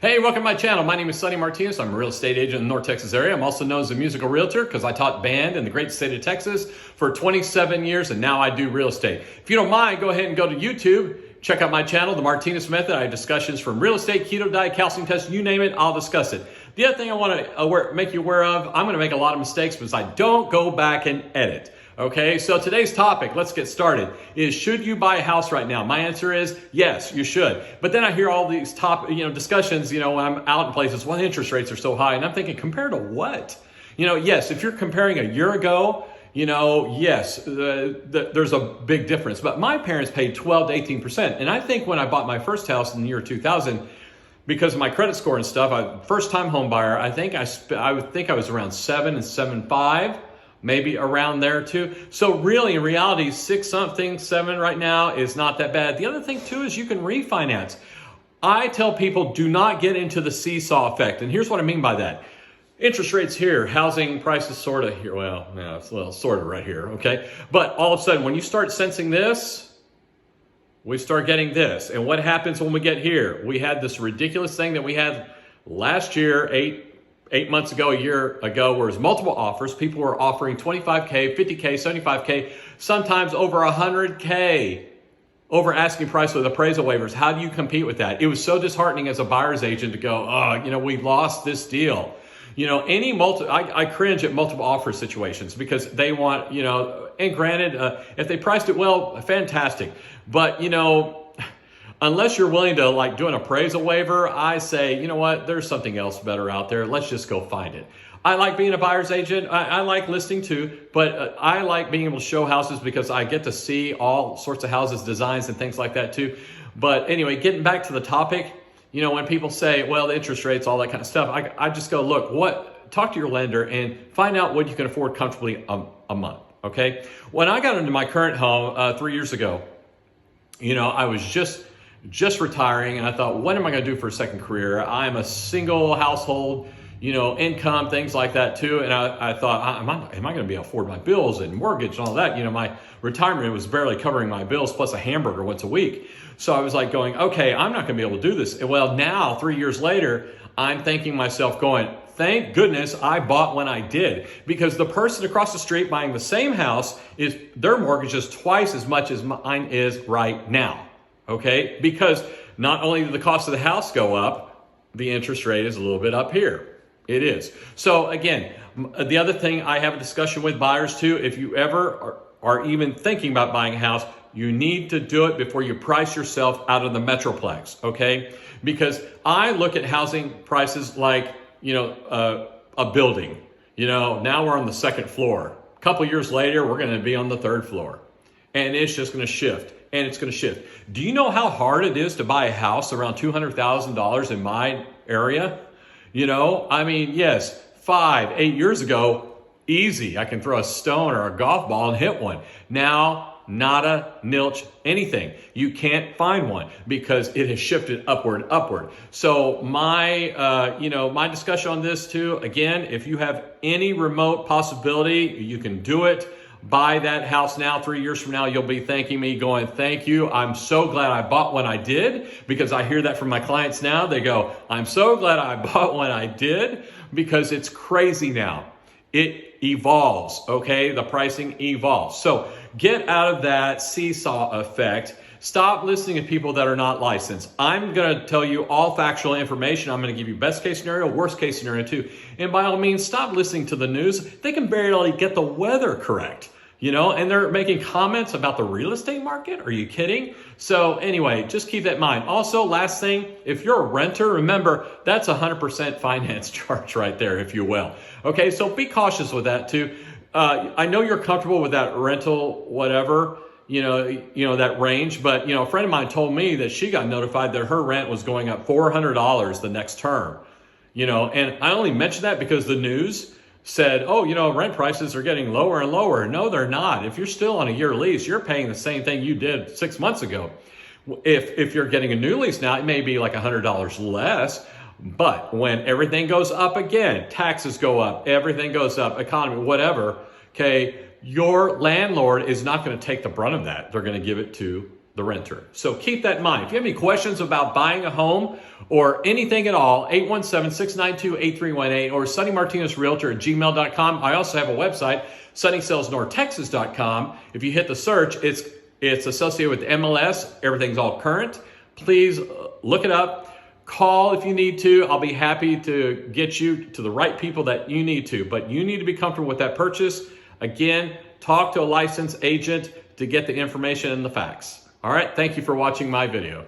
Hey, welcome to my channel. My name is Sonny Martinez. I'm a real estate agent in the North Texas area. I'm also known as a musical realtor because I taught band in the great state of Texas for 27 years, and now I do real estate. If you don't mind, go ahead and go to YouTube. Check out my channel, The Martinez Method. I have discussions from real estate, keto diet, calcium test, you name it, I'll discuss it. The other thing I want to make you aware of, I'm going to make a lot of mistakes because I don't go back and edit. Okay, so today's topic, let's get started, is should you buy a house right now? My answer is yes, you should. But then I hear all these discussions, when I'm out in places, well, interest rates are so high. And I'm thinking, compared to what? Yes, if you're comparing a year ago, yes, there's a big difference. But my parents paid 12 to 18%. And I think when I bought my first house in the year 2000, because of my credit score and stuff, first time home buyer, I would think I was around 7 and 7.5. Maybe around there too. So really, in reality, 6 something, 7 right now is not that bad. The other thing too is you can refinance. I tell people do not get into the seesaw effect. And here's what I mean by that. Interest rates here, housing prices sort of here. Well, yeah, it's a little sort of right here, okay? But all of a sudden, when you start sensing this, we start getting this. And what happens when we get here? We had this ridiculous thing that we had last year, eight months ago, a year ago, where it was multiple offers. People were offering 25K, 50K, 75K, sometimes over 100K over asking price with appraisal waivers. How do you compete with that? It was so disheartening as a buyer's agent to go, we lost this deal. I cringe at multiple offer situations because they want, and granted, if they priced it well, fantastic. But, unless you're willing to do an appraisal waiver, I say, you know what, there's something else better out there. Let's just go find it. I like being a buyer's agent. I like listing too, but I like being able to show houses because I get to see all sorts of houses, designs and things like that too. But anyway, getting back to the topic, when people say, well, the interest rates, all that kind of stuff, I just go, look, talk to your lender and find out what you can afford comfortably a month, okay? When I got into my current home 3 years ago, I was just retiring, and I thought, what am I going to do for a second career? I'm a single household, income, things like that too. And I thought, am I going to be able to afford my bills and mortgage and all that? My retirement was barely covering my bills plus a hamburger once a week. So I was like going, okay, I'm not going to be able to do this. And well, now 3 years later, I'm thinking myself going, thank goodness I bought when I did, because the person across the street buying the same house their mortgage is twice as much as mine is right now. Okay, because not only did the cost of the house go up, the interest rate is a little bit up here. It is. So again, the other thing I have a discussion with buyers too, if you ever are even thinking about buying a house, you need to do it before you price yourself out of the Metroplex, okay? Because I look at housing prices like, a building. Now we're on the second floor. A couple years later, we're going to be on the third floor. And it's just going to shift. And it's going to shift. Do you know how hard it is to buy a house around $200,000 in my area? Yes, 5-8 years ago, easy. I can throw a stone or a golf ball and hit one. Now, nada, nilch, anything. You can't find one because it has shifted upward. So my discussion on this too, again, if you have any remote possibility, you can do it. Buy that house now. 3 years from now, you'll be thanking me going, thank you. I'm so glad I bought when I did, because I hear that from my clients now. They go, I'm so glad I bought when I did, because it's crazy now. It evolves, okay? The pricing evolves. So get out of that seesaw effect. Stop listening to people that are not licensed. I'm going to tell you all factual information. I'm going to give you best case scenario, worst case scenario too. And by all means, stop listening to the news. They can barely get the weather correct, and they're making comments about the real estate market. Are you kidding? So anyway, just keep that in mind. Also, last thing, if you're a renter, remember that's 100% finance charge right there, if you will. Okay, so be cautious with that too. I know you're comfortable with that rental, whatever, that range. But, a friend of mine told me that she got notified that her rent was going up $400 the next term, and I only mentioned that because the news said, rent prices are getting lower and lower. No, they're not. If you're still on a year lease, you're paying the same thing you did 6 months ago. If you're getting a new lease now, it may be like $100 less. But when everything goes up again, taxes go up, everything goes up, economy, whatever, okay, your landlord is not going to take the brunt of that. They're going to give it to the renter. So keep that in mind. If you have any questions about buying a home or anything at all, 817-692-8318 or sonnymartinezrealtor@gmail.com. I also have a website, sunnysellsnorthtexas.com. If you hit the search, it's associated with MLS. Everything's all current. Please look it up. Call if you need to. I'll be happy to get you to the right people that you need to, but you need to be comfortable with that purchase. Again, talk to a licensed agent to get the information and the facts. All right, thank you for watching my video.